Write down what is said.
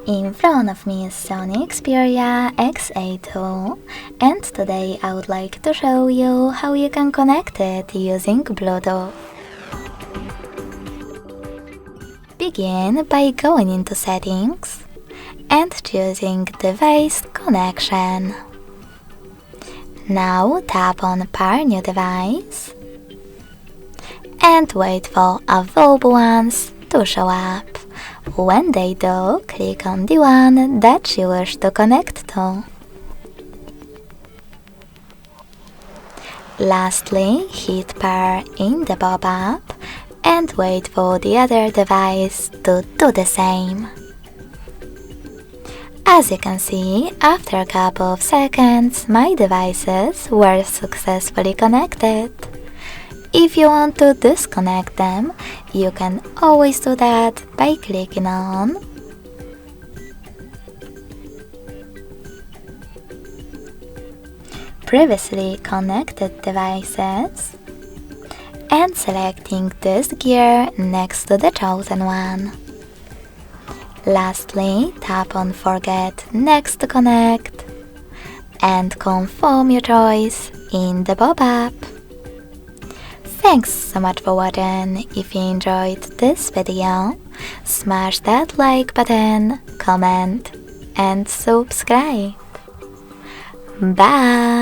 In front of me is SONY Xperia XA2, and today I would like to show you how you can connect it using Bluetooth. Begin by going into Settings and choosing Device Connection. Now tap on Pair New Device and wait for available ones to show up. When they do, click on the one that you wish to connect to. Lastly, hit pair in the pop-up and wait for the other device to do the same. As you can see, after a couple of seconds, my devices were successfully connected. If you want to disconnect them, you can always do that by clicking on Previously Connected Devices and selecting this gear next to the chosen one. Lastly, tap on Forget Next to Connect and confirm your choice in the pop-up. Thanks so much for watching. If you enjoyed this video, smash that like button, comment and subscribe. Bye!